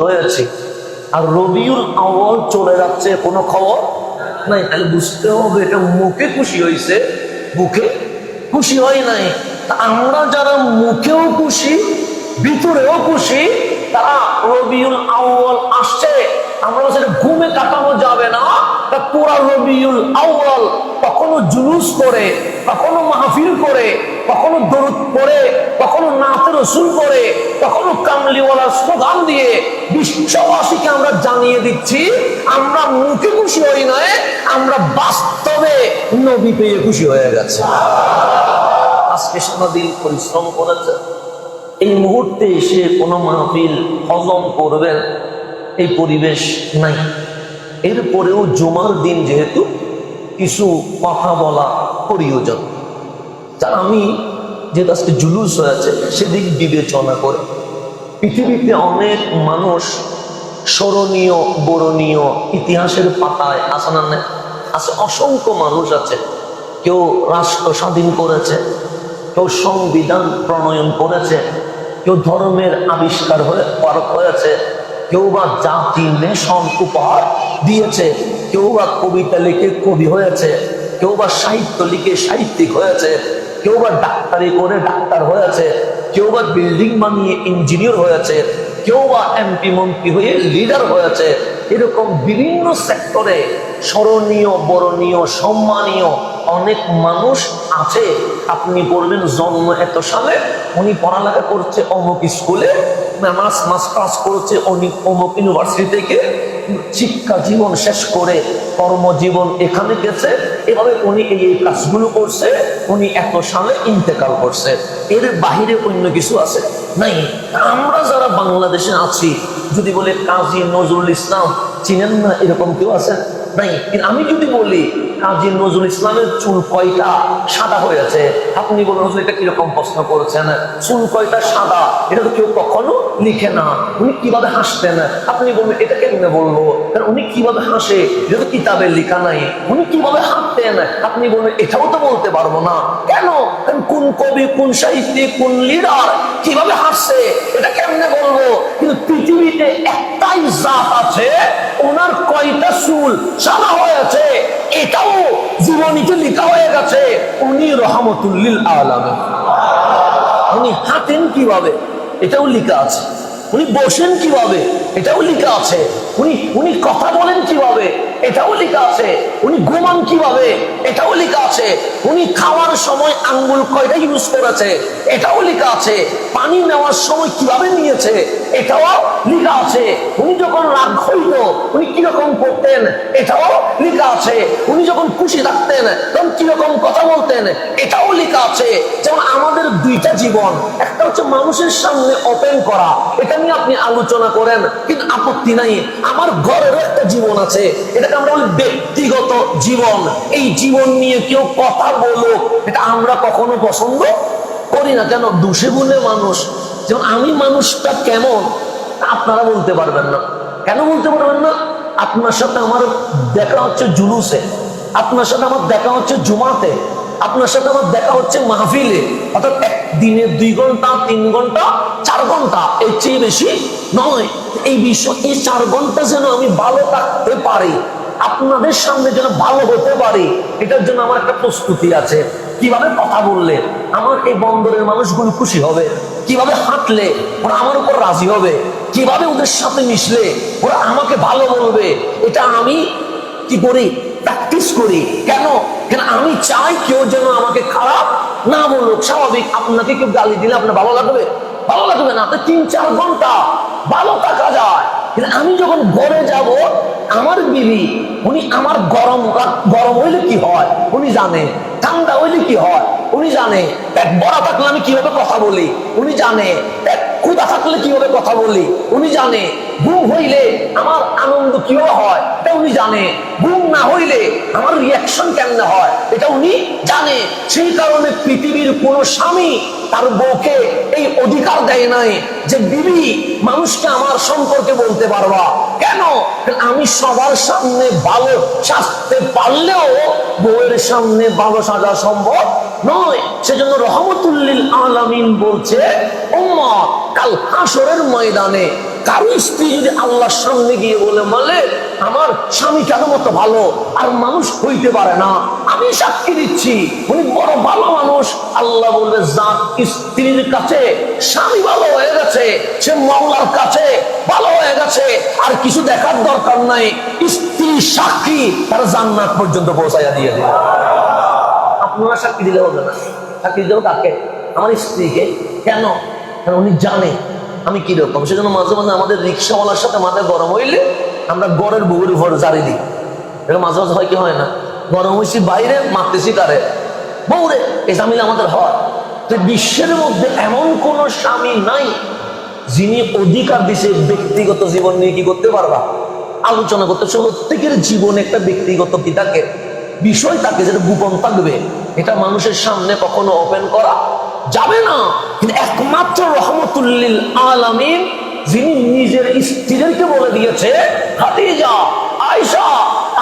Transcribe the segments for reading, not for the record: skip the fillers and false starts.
হয়েছে আর রবিউল আউয়াল চলে যাচ্ছে, কোনো খবর নাই। তাহলে বুঝতে হবে এটা মুখে খুশি হয়েছে, মুখে খুশি হয় নাই। আমরা যারা মুখেও খুশি ভিতরেও খুশি, তারা রবিউল আউয়াল আসছে, আমরা সেটা ঘুমে কাটানো যাবে না। তা পুরা রবিউল আউয়াল কখনো জুলুস করে, কখনো মাহফিল করে, কখনো দরুদ পড়ে, কখনো নাতে রসুল করে, কখনো কামলিওয়ালার স্লোগান দিয়ে বিশ্ববাসীকে আমরা জানিয়ে দিচ্ছি আমরা মুখে খুশি হই নয়, আমরা বাস্তবে নবী পেয়ে খুশি হয়ে গেছে। আজকে সারাদিন পরিশ্রম করেছে, এই মুহূর্তে এসে কোনো মাহফিল হজম করবেন এই পরিবেশ নাই। এরপরেও জুমার দিন যেহেতু কিছু কথা বলা প্রয়োজন, তা আমি যেহেতু আজকে জুলুস হয়েছে সেদিক বিবেচনা করে, পৃথিবীতে অনেক মানুষ স্মরণীয় বরণীয় ইতিহাসের পাতায় আছে না, আছে অসংখ্য মানুষ আছে। কেউ রাষ্ট্র স্বাধীন করেছে, কেউ সংবিধান প্রণয়ন করেছে, কেউ ধর্মের আবিষ্কার হয়েছে, কেউ বা জাতি নেশন উপহার দিয়েছে, কেউ বা কবিতা লিখে কবি হয়েছে, কেউ বা সাহিত্য লিখে সাহিত্যিক হয়েছে, কেউ বা ডাক্তারি করে ডাক্তার হয়েছে, কেউ বা বিল্ডিং বানিয়ে ইঞ্জিনিয়ার হয়েছে, কেউ বা এমপি মন্ত্রী হয়ে লিডার হয়েছে। এরকম বিভিন্ন সেক্টরে স্মরণীয় বরণীয় সম্মানীয় অনেক মানুষ আছে। আপনি বলবেন জন্ম এত সালে, উনি পড়ালেখা করছে অমুক স্কুলে, মাস্টার্স করছে অমুক ইউনিভার্সিটি থেকে, শিক্ষা জীবন শেষ করে কর্মজীবন এখানে গেছে, এভাবে উনি এই কাজগুলো করছে, উনি এত সালে ইন্তেকাল করছে। এর বাহিরে অন্য কিছু আছে নাই। আমরা যারা বাংলাদেশে আছি, যদি বলে কাজী নজরুল ইসলাম চিনেন না, এরকম কেউ আছে নাই। আমি যদি বলি কাজী নজরুল ইসলামের চুল কয়টা সাদা হয়েছে, আপনি বলুন নজরুল এটা কিরকম প্রশ্ন করেছেন, চুল কয়টা সাদা, এটা তো কেউ কখনো লিখে না। উনি কিভাবে হাসতেন, আপনি বলবেন এটা কেমনে বলবো, কারণ উনি কিভাবে হাসে এটা তো কিতাবে লেখা নাই। উনি কিভাবে হাঁটতেন, আপনি বলবেন এটাও তো বলতে পারবো না। কেন? কারণ কোন কবি, কোন সাহিত্যিক, কোন লিডার কিভাবে হাসছে এটা কেমনে বলবো। কিন্তু পৃথিবীতে একটাই জাত আছে, ওনার কয়টা চুল সাদা হয়েছে এটাও জীবনীতে লেখা হয়ে গেছে। উনি রহমতুল লিল আলামিন। উনি হাঁটেন কিভাবে এটাও লেখা আছে, উনি বসেন কিভাবে এটাও লেখা আছে, উনি কথা বলেন কিভাবে এটাও লেখা আছে, উনি ঘুমান কিভাবে এটাও লেখা আছে, উনি খাওয়ার সময় আঙ্গুল কয়টা ইউজ করেছে এটাও লেখা আছে, পানি নেওয়ার সময় কিভাবে নিয়েছে এটাও লেখা আছে, উনি যখন রাগ হইত উনি কিরকম করতেন এটাও লেখা আছে, উনি যখন খুশি থাকতেন তখন কিরকম কথা বলতেন এটাও লেখা আছে। যেমন আমাদের দুইটা জীবন, একটা হচ্ছে মানুষের সামনে ওপেন করা, এটা নিয়ে আপনি আলোচনা করেন কিন্তু আপত্তি নাই। আমার ঘরেরও একটা জীবন আছে, এটাকে আমরা বলি ব্যক্তিগত জীবন। এই জীবন নিয়ে কেউ কথা বলুক এটা আমরা কখনো পছন্দ করি না। কেন? দোষে গুণে মানুষ। যেমন আমি মানুষটা কেমন আপনারা বলতে পারবেন না। কেন বলতে পারবেন না? আপনার সাথে আমার দেখা হচ্ছে জুলুসে, আপনার সাথে আমার দেখা হচ্ছে জুমাতে, আপনার সাথে আমার দেখা হচ্ছে মাহফিলে, অর্থাৎ দিনে 2 ঘন্টা 3 ঘন্টা 4 ঘন্টা এর চেয়ে বেশি নয়। এই বিষয় এই 4 ঘন্টা যেন আমি ভালো থাকতে পারি, আপনাদের সামনে যেন ভালো হতে পারি, এটার জন্য আমার একটা প্রস্তুতি আছে। কিভাবে কথা বললে আমার এই বন্দরের মানুষগুলো খুশি হবে, কিভাবে হাঁটলে ওরা আমার উপর রাজি হবে, কিভাবে ওদের সাথে মিশলে ওরা আমাকে ভালো বলবে, এটা আমি কি করি, প্র্যাকটিস করি। কেন? কেন আমি চাই কেউ যেন আমাকে খারাপ না বলুক। স্বাভাবিক, আপনাকে কেউ গালি দিলে আপনার ভালো লাগবে? ভালো লাগবে না। 3-4 ঘন্টা ভালো থাকা যায়, কিন্তু আমি যখন ঘরে যাব, আমার বিবি উনি আমার গরম হইলে কি হয় উনি জানে, ঠান্ডা হইলে কি হয় উনি জানে, পেট ভরা থাকলে আমি কিভাবে কথা বলি উনি জানে, পেট ক্ষুধা থাকলে কিভাবে কথা বলি উনি জানে, ঘুম হইলে আমার আনন্দ কিভাবে হয় এটা উনি জানে, ঘুম না হইলে আমার রিয়াকশন কেমনে হয় এটা উনি জানে। সেই কারণে পৃথিবীর কোন স্বামী তার বউকে এই অধিকার দেয় নাই যে বিবি মানুষকে আমার সম্পর্কে বলতে পারবা। কেন? আমি সবার সামনে ভালো সাজতে পারলেও বউয়ের সামনে ভালো সাজা সম্ভব নয়। সেজন্য রহমতুল লিল আলামিন বলছে উম্মত কাল হাসরের ময়দানে কারো স্ত্রী যদি আল্লাহর সামনে গিয়ে বলে মালে আমার স্বামী কেন মতো ভালো আর মানুষ হইতে পারে না, আমি সাক্ষী দিচ্ছি উনি বড় ভালো মানুষ, আল্লাহ বলবে যার স্ত্রীর কাছে স্বামী ভালো হয়ে গেছে সে মওলার কাছে ভালো হয়ে গেছে, আর কিছু দেখার দরকার নাই, স্ত্রী সাক্ষী তারা জান্নাত পর্যন্ত পৌঁছাইয়া দিয়ে দেবে। আপনারা সাক্ষী দিলে হবে না, সাক্ষী দিলেও কাকে? আমার স্ত্রীকে। কেন? কারণ উনি জানে আমি কিরকম। সেজন্য মাঝে মাঝে আমাদের রিক্সাওয়ালার সাথে মাথা গরম হইলে আমরা গড়ের বউয়ের উপর জারি দিই। এটা মাঝে মাঝে হয় কি হয় না? গরম হয়েছি বাইরে, মারতেছি কারে? বউরে। এই জামিল আমাদের হয়। তো বিশ্বের মধ্যে এমন কোন স্বামী নাই যিনি অধিকার দিছে ব্যক্তিগত জীবন নিয়ে কি করতে পারবা, আলোচনা করতে। প্রত্যেকের জীবনে একটা ব্যক্তিগত কি থাকে, বিষয় থাকে যেটা গোপন থাকবে, এটা মানুষের সামনে কখনো ওপেন করা যাবে না। কিন্তু একমাত্র রহমতুল্লিল আলামিন যিনি নিজের স্ত্রীদেরকে বলে দিয়েছে, খাদিজা, আয়েশা,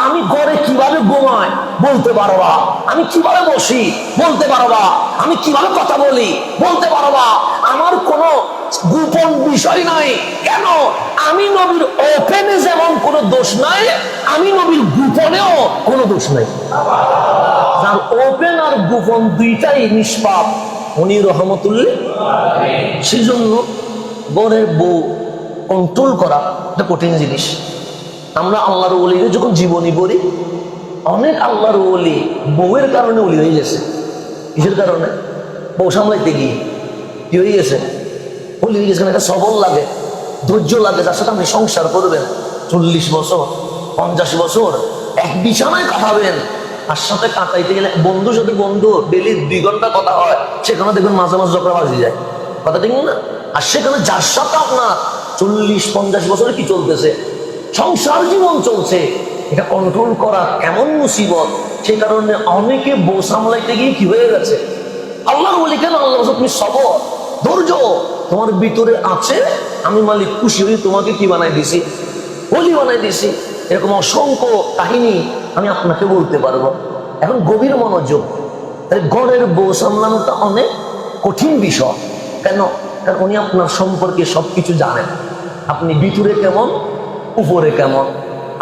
আমি ঘরে কিভাবে ঘুমাই বলতে পারবা, আমি কিভাবে বসি বলতে পারবা, আমি কিভাবে কথা বলি বলতে পারবা, আমার কোনো গোপন বিষয় নাই। কেন? আমি নবীর ওপেনে যেমন কোনো দোষ নাই, আমি নবীর গোপনেও কোনো দোষ নাই। যার ওপেন আর গোপন দুইটাই নিষ্পাপ, উনি রহমতুল্লাহ। সেজন্য ঘরের বউ কন্ট্রোল করা একটা কঠিন জিনিস। আমরা আল্লাহর ওলিদের যখন জীবনী পড়ি, অনেক আল্লাহর ওলি বউয়ের কারণে ওলি হয়ে গেছে। কিসের কারণে? বউ সামলাইতে গিয়ে কি হয়ে গেছে? ওলি হয়ে গেছে। একটা সবল লাগে, ধৈর্য লাগে, যার সাথে আপনি সংসার করবেন 40 বছর 50 বছর এক বিছানায় কাটাবেন। আর সাথে কাটাইতে গেলে বন্ধুর সাথে বন্ধু ডেলি 2 ঘন্টা কথা হয়, সেখানে দেখবেন মাঝে মাঝে ঝগড়া বাজি যায়, কথা ঠিক না? আর সেখানে যার সাথে আপনার 40-50 বছরে কি চলতেছে, সংসার জীবন চলছে, এটা কন্ট্রোল করা কেমন মুসিবত। সেই কারণে অনেকে বউ সামলাইতে গিয়ে কি হয়ে গেছে। আল্লাহ বলি কেন? আল্লাহ তুমি সবর, ধৈর্য তোমার ভিতরে আছে, আমি মালিক খুশি হয়ে তোমাকে কি বানাই দিছি, বলি বানাই দিছি। এরকম অসংখ্য কাহিনী আমি আপনাকে বলতে পারবো। এখন গভীর মনোযোগ। ঘরের বউ সামলানোটা অনেক কঠিন বিষয়। কেন? কারণ উনি আপনার সম্পর্কে সবকিছু জানেন। আপনি ভিতরে কেমন, উপরে কেমন,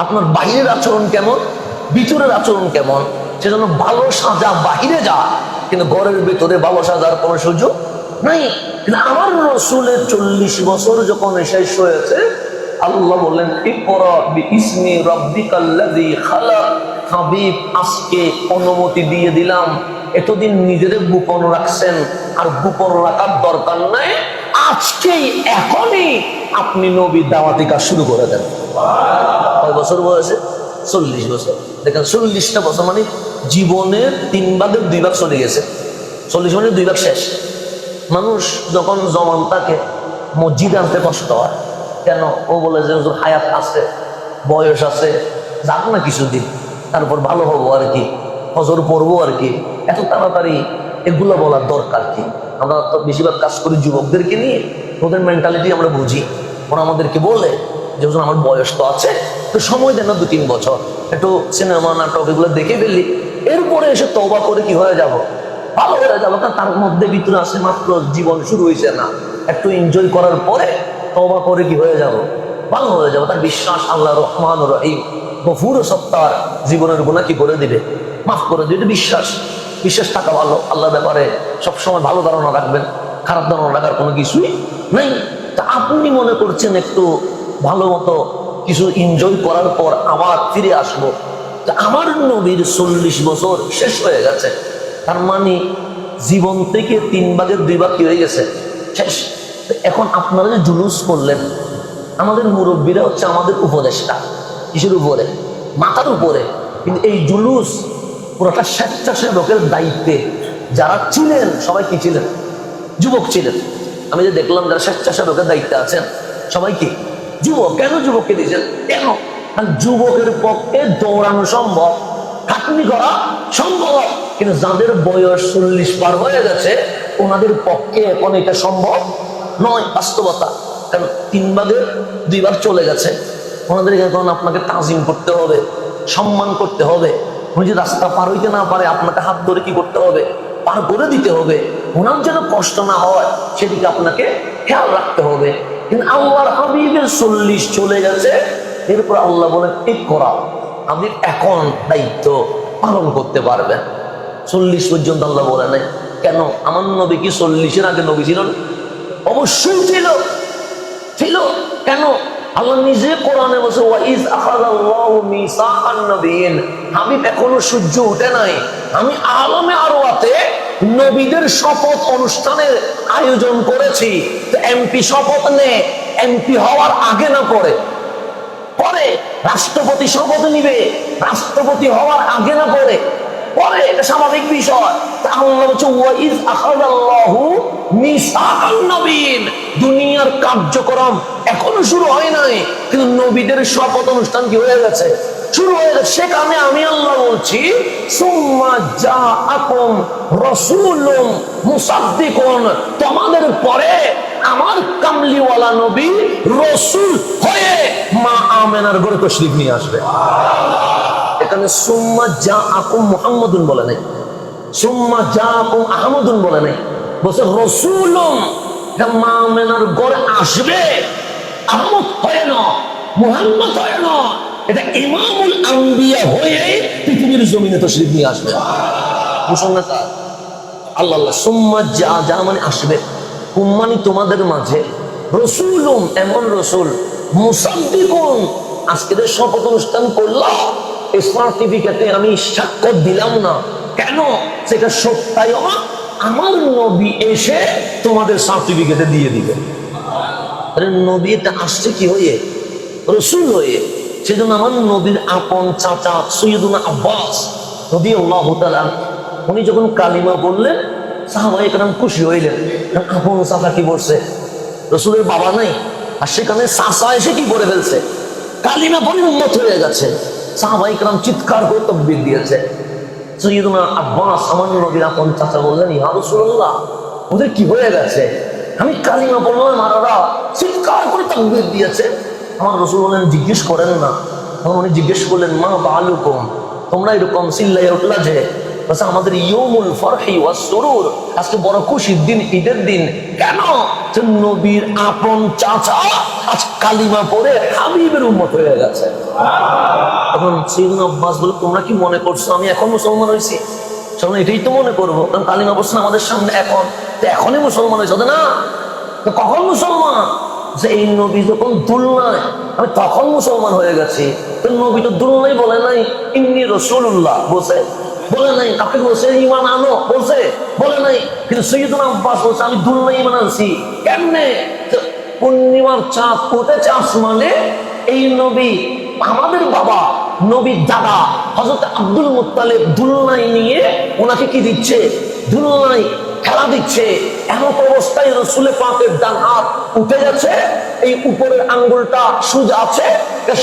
আপনার বাহিরের আচরণ কেমন, ভিতরের আচরণ কেমন। সেজন্য ভালো সাজা বাহিরে যা, কিন্তু ঘরের ভিতরে ভালো সাজার কোনো সুযোগ নাই। কিন্তু আমার রসুলের 40 বছর যখন শেষ হয়েছে, আল্লাহ বললেন ইকরা বিইসমি রাব্বিকাল্লাযী খালাক। হাবিব, আজকে অনুমতি দিয়ে দিলাম। এতদিন নিজেদের গোপন রাখছেন, আর গোপন রাখার দরকার নাই। আজকেই এখনই আপনি নবী দাওয়াতি কাজ শুরু করে দেন। কয় বছর বয়সে? 40 বছর। দেখেন 40টা বছর মানে জীবনের 3 ভাগের 2 ভাগ চলে গেছে। 40 মানে 2 ভাগ শেষ। মানুষ যখন জওয়ান থাকে মসজিদে আনতে কষ্ট হয়। কেন? ও বলে যে হায়াত আছে, বয়স আছে, যাক না কিছুদিন, তারপর ভালো হবো আর কি, হজর পড়বো আর কি, এত তাড়াতাড়ি এগুলো বলার দরকার কি? আমরা তো বেশিরভাগ কাজ করি যুবকদেরকে নিয়ে, ওদের মেন্টালিটি আমরা বুঝি। ওরা আমাদেরকে বলে যে আমার বয়স তো আছে, তো সময় দেন না 2-3 বছর, একটু সিনেমা নাটক এগুলো দেখে ফেললি, এরপরে এসে তওবা করে কি হয়ে যাব, ভালো হয়ে যাবো। কারণ তার মধ্যে ভিতরে আসে মাত্র জীবন শুরু হয়েছে না, একটু এনজয় করার পরে তওবা করে কি হয়ে যাব, ভালো হয়ে যাবো। তার বিশ্বাস আল্লাহ রহমান রহিম, গফুর সত্তার, জীবনের গুনাহ কি করে দিবে, মাফ করে দিবে। বিশ্বাস বিশ্বাস থাকা ভালো। আল্লাহর ব্যাপারে সবসময় ভালো ধারণা রাখবেন, খারাপ ধারণা রাখার কোনো কিছুই নাই। তা আপনি মনে করছেন একটু ভালো মতো কিছু এনজয় করার পর আবার ফিরে আসবো। তা আমার নবীর 40 বছর শেষ হয়ে গেছে, তার মানে জীবন থেকে 3 ভাগের 2 ভাগ কি হয়ে গেছে, শেষ। এখন আপনারা যে জুলুস করলেন, আমাদের মুরব্বীরা হচ্ছে আমাদের উপদেষ্টা, কিসের উপরে, মাথার উপরে। কিন্তু এই জুলুস পুরোটা স্বেচ্ছাসেবকের দায়িত্বে। যারা ছিলেন সবাই কি ছিলেন, যুবক ছিলেন। আমি যে দেখলাম যারা স্বেচ্ছাসেবকের দায়িত্বে আছেন সবাই কি যুবক। কেন যুবককে দিয়েছেন? কেন? কারণ যুবকের পক্ষে দৌড়ানো সম্ভব, খাটনি করা সম্ভব, কিন্তু যাদের বয়স 40 পার হয়ে গেছে ওনাদের পক্ষে এখন এটা সম্ভব নয়, বাস্তবতা। কারণ 3 ভাগের 2 ভাগ চলে গেছে। ওনাদেরকে এখন আপনাকে তাজিম করতে হবে, সম্মান করতে হবে। উনি যদি রাস্তা পার হইতে না পারে আপনাকে হাত ধরে কি করতে হবে, পার করে দিতে হবে। ওনার যেন কষ্ট না হয় সেদিকে আপনাকে খেয়াল রাখতে হবে। কিন্তু আল্লাহর হাবিবের 40 চলে গেছে। এরপর আল্লাহ বলেন ঠিক করা, আপনি এখন দায়িত্ব পালন করতে পারবেন। 40 পর্যন্ত আল্লাহ বলে নাই। কেন? আমার নবী কি 40-এর আগে নবী ছিল না? অবশ্যই ছিল, ছিল। কেন? আল্লাহ নিজে কোরআনে বলছে ওয়াইজ আখাযাল্লাহু মিসাকান নবিয়্যিন, হাবিব এখনো সূর্য উঠে নাই, আমি আলমে আরওয়াতে নবীদের শপথ অনুষ্ঠানের আয়োজন করেছি। তো এমপি শপথ নে, এমপি হওয়ার আগে না পরে? পরে। রাষ্ট্রপতি শপথ নিবে, রাষ্ট্রপতি হওয়ার আগে না পরে? পরে। এটা স্বাভাবিক বিষয়। আল্লাহ বলছে ওয়াইজ আখাযাল্লাহু মিসাকান নবিয়্যিন, দুনিয়ার কার্যক্রম এখনো শুরু হয় নাই, কিন্তু নবীদের শপথ অনুষ্ঠান কি হয়ে গেছে? শুরু হয়ে গেছে। সেখানে আমি আল্লাহ বলছি সুম্মা জাআকুম রাসূলুম মুসাদ্দিকুন, তোমাদের পরে আমার কামলিওয়ালা নবী রাসূল হয়ে মা আমেনার ঘরে তশরিফ নিয়ে আসবে। এখানে সুম্মা জাআকুম মুহাম্মাদুন বলে নাই, সুম্মা জাআকুম আহমদুন বলে নাই, বলছে রাসূলুম, মা আমেনার ঘরে আসবে। আহমদ হয় না, মুহাম্মদ হয় না, এটা ইমামুল আম্বিয়া হয়ে পৃথিবীর জমিনে তশরিফ নিয়ে আসবে। মুসলমান আল্লাহ আল্লাহ সুম্মা যা মানে আসবে, মানে তোমাদের মাঝে রাসূলুম, এমন রাসূল, মুসাদ্দিকুন, আজকের শপথ অনুষ্ঠান করলাম, সার্টিফিকেটে আমি স্বাক্ষর দিলাম না, কেন? সেটা সত্যায়ন আমার নবী এসে তোমাদের সার্টিফিকেটে দিয়ে দিবে। নবী এটা আসছে কি হয়ে? রাসূল হয়ে। সেজন্য আমার নবীর আপন চাচা সৈয়দুনা আব্বাস রাদিয়াল্লাহু তাআলা, উনি যখন কালিমা বললেন সাহাবায়ে কেরাম খুশি হইলেন। আপন চাচা কি বলছে? রাসূলের বাবা নাই, আর সেখানে চাচা এসে কি করে ফেলছে? কালিমা বলে উম্মত হয়ে গেছে। সাহাবায়ে কেরাম চিৎকার করে তাকবীর দিয়েছে। সৈয়দুনা আব্বাস আমার নবীর আপন চাচা বললেন ইয়া রাসূলুল্লাহ, ওদের কি হয়ে গেছে? আমি কালিমা বললাম আর ওরা চিৎকার করে তাকবীর দিয়েছে। আমার রাসূল বলেন জিজ্ঞেস করেন না। তখন উনি জিজ্ঞেস করলেন মা বালুকুম, তোমরা এরকম চিল্লাইয়া উঠলা যে? বলছে আমাদের ইয়ৌমুল ফরহি ওয়াস সুরুর, আজকে বড় খুশির দিন, ঈদের দিন। কেন? যে নবীর আপন চাচা আজ কালিমা পড়ে হাবিবের উম্মত হয়ে গেছে। তখন সৈয়দুনা আব্বাস বলে তোমরা কি মনে করছো আমি এখন মুসলমান হয়েছি? চলো এটাই তো মনে করবো, কারণ কালিমা পড়ছেন আমাদের সামনে, এখন তো এখনই মুসলমান হয়েছে না? তো কখন মুসলমান? যে এই নবী যখন দুলনায়, আমি তখন মুসলমান হয়ে গেছি। তো নবী তো দুলনাই বলে নাই ইন্নী রাসূলুল্লাহ, বলছে? বলে নাই। আপনি বলছে ঈমান আনো, বলছে? বলে নাই। কিন্তু সৈয়দুনা আব্বাস বলছে আমি দুলনায় ঈমান আনছি। কেমনে? পূর্ণিমার চাঁদ উঠেছে আসমানে, এই নবী আমাদের বাবা নবীর দাদা হযরত আব্দুল মুত্তালিব দুলনায় নিয়ে ওনাকে কি দিচ্ছে? দুলনায় খেলা দিচ্ছে। এমন অবস্থায় রাসূল পাকের ডান হাত উঠে যাচ্ছে, এই উপরের আঙ্গুলটা সোজা আছে,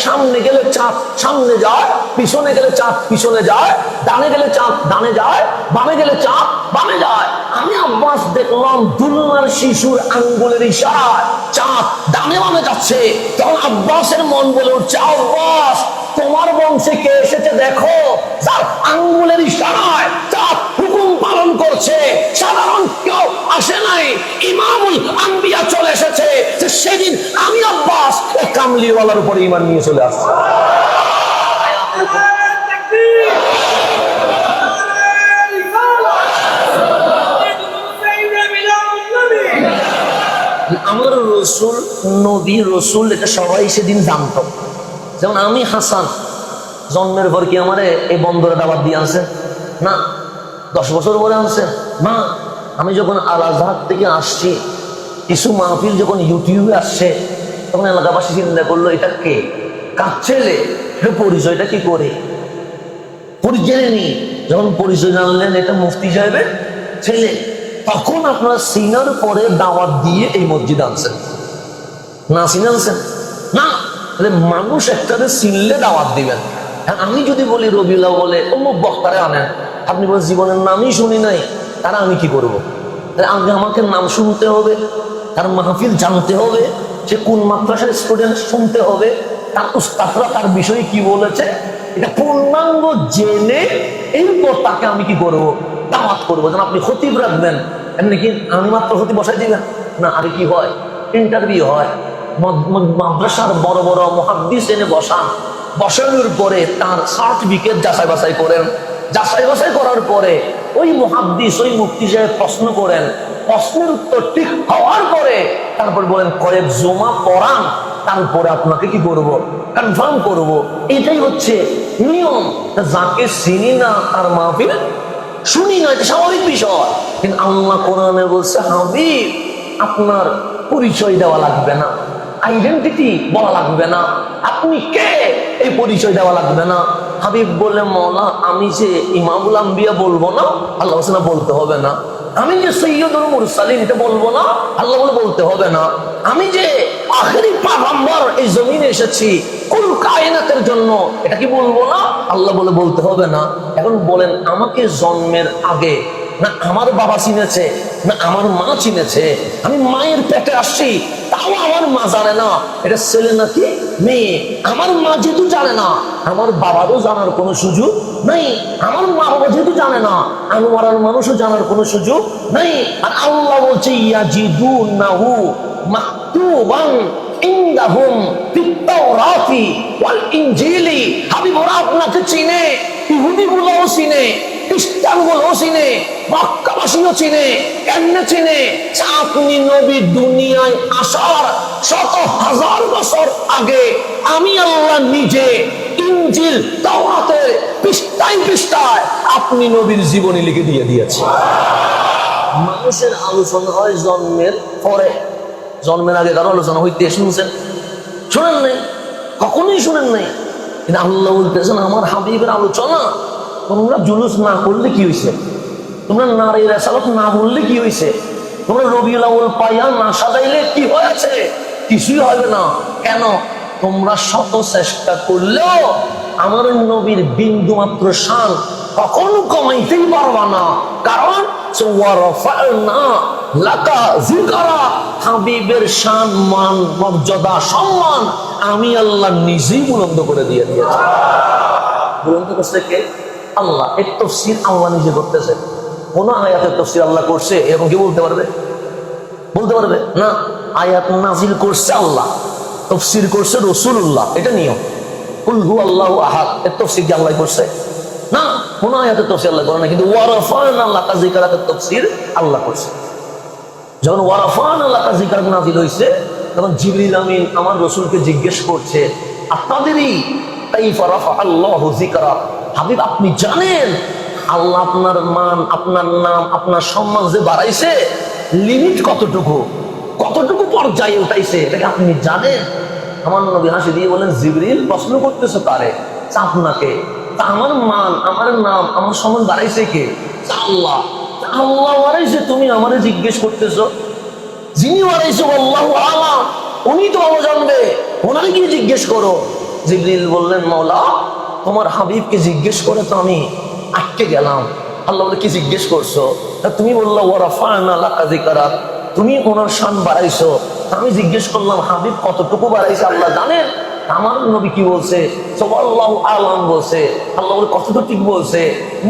সামনে গেলে চাঁদ সামনে যায়, পিছনে গেলে চাঁদ পিছনে যায়, ডানে গেলে চাঁদ ডানে যায়, বামে গেলে চাঁদ বামে যায়। আমি আব্বাস দেখলাম দুলনার শিশুর আঙ্গুলের ইশারায় চাঁদ ডানে বামে যাচ্ছে। তখন আব্বাসের মন বলে উঠছে আব্বাস, তোমার বংশে কে এসেছে দেখো, যার আঙ্গুলের ইশারায় চাঁদ হুকুম পালন করছে। সাধারণ কেউ আসে নাই, ইমামুল আম্বিয়া চলে এসেছে। সেদিন আমি আব্বাস এই কামলিওয়ালার উপরে ঈমান নিয়ে চলে আসছি। আমার রসুল নবী রসুল এটা সবাই সেদিন জানতো। যেমন আমি হাসান জন্মের পর কি আমারে এই বন্দরে দাওয়াত দিয়ে আনছেন? না। 10 বছর পরে আনছেন? না। আমি যখন আল আজহার থেকে আসছি, কিছু মাহফিল যখন ইউটিউবে আসছে, তখন এলাকাবাসী চিন্তা করলো এটা কে, কার ছেলে, পরিচয়টা কি করে? পরিচয় নেই। যখন পরিচয় জানলেন এটা মুফতি সাহেবের ছেলে, তখন আপনারা সিনার পরে দাওয়াত দিয়ে এই মসজিদ আনছেন। না সিনে আনছেন না, মানুষ একটাতে চিনলে দাওয়াত দিবেন। আমি যদি বলি রবিউল বলে অমুক বক্তারে আনেন, আপনি বলেন জীবনের নামই শুনি নাই, তারা আমি কি করবো? আগে আমাকে নাম শুনতে হবে, তার মাহফিল জানতে হবে, সে কোন মাদ্রাসার স্টুডেন্ট শুনতে হবে, তার উস্তাদরা তার বিষয়ে কি বলেছে, এটা পূর্ণাঙ্গ জেনে এরপর তাকে আমি কি করবো? দাওয়াত করবো। যেন আপনি খতিব রাখবেন, এমনি কি আমি মাত্র খতিব বসাই দিবেন না, আরে কি হয়, ইন্টারভিউ হয়, মাদ্রাসার বড় বড় মুহাদ্দিস এনে বসান, বসানোর পরে তার সার্টিফিকেট যাচাই বাছাই করেন, যাচাই বাছাই করার পরে ওই মুহাদ্দিস ওই মুফতি সাহেব প্রশ্ন করেন, প্রশ্নের উত্তর ঠিক হওয়ার পরে তারপর বলেন কয়েক জমা পড়ান, তারপরে আপনাকে কি করব, কনফার্ম করব। এটাই হচ্ছে নিয়ম। যাকে চিনি না তার মাহফিল শুনি না, এটা স্বাভাবিক বিষয়। কিন্তু আল্লাহ কোরআনে বলছে হাবিব আপনার পরিচয় দেওয়া লাগবে না, আইডেন্টিটি বলা লাগবে না, আপনি কে এই পরিচয় দেওয়া লাগবে না। হাবিব বলে মওলা আমি যে ইমামুল আম্বিয়া বলবো না, আল্লাহ বলছে না বলতে হবে না। আমি যে সৈয়দুল মুরসালিন এটা বলবো না, আল্লাহ বলে বলতে হবে না। আমি যে আখেরি পয়গম্বর এই জমিনে এসেছি কুল কায়নাতের জন্য, এটা কি বলবো না, আল্লাহ বলে বলতে হবে না। এখন বলেন আমাকে জন্মের আগে না আমার বাবা চিনেছে না আমার মা চিনেছে, আমি মায়ের পেটে আসছি তাও আমার মা জানে না এটা ছেলে নাকি মেয়ে। আমার মা যেহেতু জানে না আমার বাবারও জানার কোনো সুযোগ নাই, আমার মা বাবা যেহেতু জানে না আনোয়ারার মানুষও জানার কোনো সুযোগ নাই। আর আল্লাহ বলছে ইয়াজিদুনাহু মাকতুবান ইনদাহুম ফিত-তাওরাতি ওয়াল ইনজিলি। হাবিব ওরা আপনাকে চিনে, ইহুদিগুলোও চিনে, খ্রিস্টানগুলোও চিনে, মক্কাবাসীও চিনে। কেমনে চিনে? আপনি নবী দুনিয়ায় আসার শত হাজার বছর আগে আমি আল্লাহ নিজে ইনজিল তাওরাতের পৃষ্ঠায় পৃষ্ঠায় আপনি নবীর জীবনী লিখে দিয়ে দিয়েছে। মানুষের আলোচনা হয় জন্মের পরে, জন্মের আগে কারো আলোচনা হইতে শুনছেন? শুনেন নাই, কখনোই শুনেন নাই। কিন্তু আল্লাহ বলতেছেন আমার হাবিবের আলোচনা তোমরা জুলুস না করলে কি হয়েছে, তোমরা নারী রেসালত না বললে কি হয়েছে, তোমরা রবিউল আউয়াল পাইয়া না সাজাইলে কি হয়েছে, কিছুই হবে না। কেন? তোমরা শত চেষ্টা করলেও আমার নবীর বিন্দু মাত্র শান কখনো কমাইতেই পারবা না। কারণ হাবিবের শান মান মর্যাদা সম্মান আমি আল্লাহ নিজেই বুলন্দ করে দিয়ে দিয়েছি। বুলন্দ করছে কে? আল্লাহ। এর তাফসীর আল্লাহ নিজে করতেছে। কোন আয়াতের তাফসীর আল্লাহ করছে এরকম কি বলতে পারবে? বলতে পারবে না। আয়াত নাজিল করছে আল্লাহ, তাফসীর করছে রাসূলুল্লাহ, এটা নিয়ম। কুল হুয়াল্লাহু আহাদ এর তাফসীর কি আল্লাহ করছে? না, কোন আয়াতের তাফসীর আল্লাহ করে না। কিন্তু ওয়ারাফা'না লাকা যিকরাকের তাফসীর আল্লাহ করছে। যখন ওয়ারাফা'না লাকা যিকরাক নাজিল হইছে তখন জিবরিল আমিন আমার রাসূলকে জিজ্ঞেস করছে আতাদরি কাইফা রাফা'আল্লাহু যিকরাক। হাবিব আপনি জানেন আল্লাহ আপনার মান, আপনার নাম, আপনার সম্মান যে বাড়াইছে লিমিট কতটুকু, কতটুকু পর্যায়ে উঠাইছে এটাকে আপনি জানেন? আমার নবী হাসি দিয়ে বলেন জিবরিল প্রশ্ন করতেছে কারে? আপনাকে। তা আমার মান, আমার নাম, আমার সম্মান বাড়াইছে কে? আল্লাহ। আল্লাহ বাড়াইছে, তুমি আমারে জিজ্ঞেস করতেছো? যিনি বাড়াইছে আল্লাহু আ'লাম, উনি তো ভালো জানবে, ওনারে গিয়ে জিজ্ঞেস করো। জিবরিল বললেন মাওলা তোমার হাবিবকে জিজ্ঞেস করে তো আমি আটকে গেলাম। আল্লাহ বলে কি জিজ্ঞেস করছো? তা তুমি বললা ওয়ারাফা'না লাকা যিকরাক, তুমি ওনার শান বাড়াইছো। আমি জিজ্ঞেস করলাম হাবিব কতটুকু বাড়াইছে আল্লাহ জানেন? আমার নবী কি বলছে? সাল্লাল্লাহু আলাইহি বলছে। আল্লাহ বলে কতটুকু ঠিক বলছে?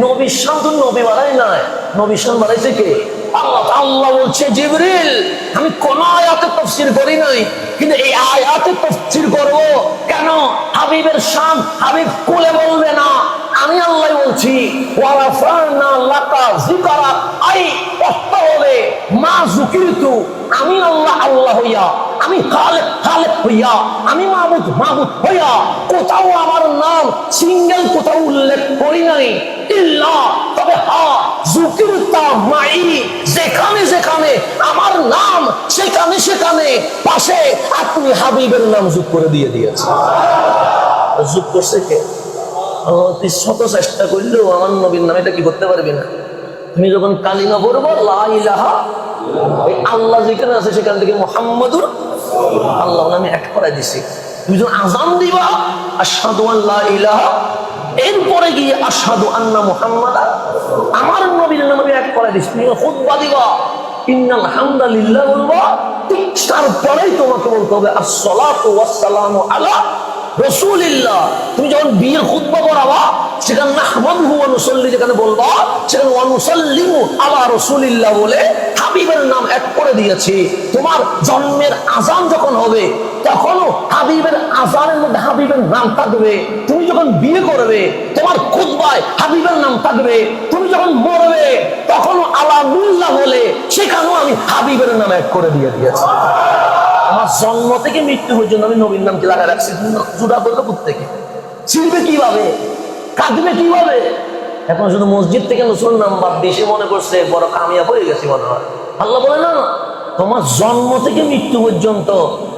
নবীর শান তো নবী বাড়াই নাই, নবীর শান বাড়াইছে কে? আল্লাহ। আল্লাহ বলছে জিবরিল আমি কোন আয়াতের তাফসীর করি নাই, কিন্তু এই আয়াতের তাফসীর করব। কেন? হাবিবের শান হাবিব কোলে বলবে না, আমি আল্লাহ বলছি ওয়ারাফা'না লাকা যিকরাক। আই অর্থ হবে মা যুকিরতু, আমি আল্লাহ আল্লাহ হইয়া, আমি খালেক খালেক হইয়া, আমি মাবুদ মাবুদ হইয়া কোথাও আমার নাম সিঙ্গেল কোথাও উল্লেখ করি নাই। ইল্লা তবে হ্যাঁ যুকিরতা মাই, যেখানে যেখানে আমার নাম সেখানে সেখানে পাশে আপনি হাবিবের নাম যোগ করে দিয়ে দিয়েছেন। যোগ করছে কে? শত চেষ্টা করলেও আমার নবীর নাম এটা কি করতে পারবি না। তুমি যখন কালিমা পড়বো লা ইলাহা, আল্লাহ যেখানে আছে সেখান থেকে মুহাম্মাদুর আল্লাহ নামে অ্যাড করাই দিছি। তুমি যখন আযান দিবা আশহাদু আল্লা ইলাহা, এরপরে গিয়ে আশহাদু আন্না মুহাম্মাদা, আমার নবীর নামে অ্যাড করাই দিছি। তুমি খুতবা দিবা ইন্নাল হামদালিল্লাহ বলবা, ঠিক তারপরেই তোমাকে বলতে হবে আসসালাতু ওয়াসসালামু আলা রাসূলিল্লাহ। তুমি যখন বিয়ের খুতবা পড়াবা সেখানে নাহমাদুহু ওয়া নুসাল্লি যেখানে বলবা সেখানে ওয়া নুসাল্লিমু আলা রাসূলিল্লাহ বলে হাবিবের নাম অ্যাড করে দিয়েছি। তোমার জন্মের আযান যখন হবে তখনও হাবিবের আযানের মধ্যে হাবিবের নাম থাকবে। তুমি যখন বিয়ে করবে তোমার খুতবায় হাবিবের নাম থাকবে। তুমি যখন মরবে তখনও আলাদুল্লাহ বলে সেখানেও আমি হাবিবের নাম অ্যাড করে দিয়েছি। আমার জন্ম থেকে মৃত্যু পর্যন্ত আমি নবীর নাম কি লাগা রাখছি। জুড়া করবে প্রত্যেকে, চিনবে কিভাবে, কাঁদবে কিভাবে? এখন শুধু মসজিদ থেকে নসরুল নাম বাদ দিয়ে সে মনে করছে বড় কামিয়াব হয়ে গেছি মনে হয়। আল্লাহ বলে না, তোমার জন্ম থেকে মৃত্যু পর্যন্ত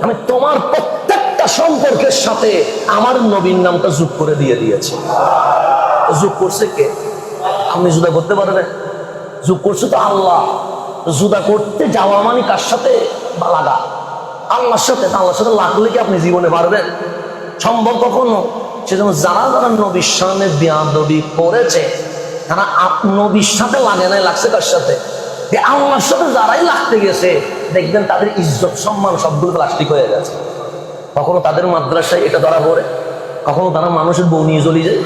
আমি তোমার প্রত্যেকটা সম্পর্কের সাথে আমার নবীর নামটা যোগ করে দিয়েছি। যোগ করছে কে? আপনি জুদা করতে পারবেন? যোগ করছে তো আল্লাহ। জুদা করতে যাওয়া মানে কার সাথে লাগা? আল্লাহর সাথে। আল্লাহর সাথে লাগলে কি আপনি জীবনে পারবেন? সম্ভব কখনো? সেজন্য যারা যারা নবীর সামনে বেয়াদবি করেছে তারা নবীর সাথে লাগে নাই, লাগছে কার সাথে? আল্লাহর সাথে যারাই লাগতে গেছে দেখবেন তাদের ইজ্জত সম্মান সবগুলো প্লাস্টিক হয়ে গেছে। কখনো তাদের মাদ্রাসায় এটা ধরা পড়ে, কখনো তারা মানুষের বউ নিয়ে চলে যায়।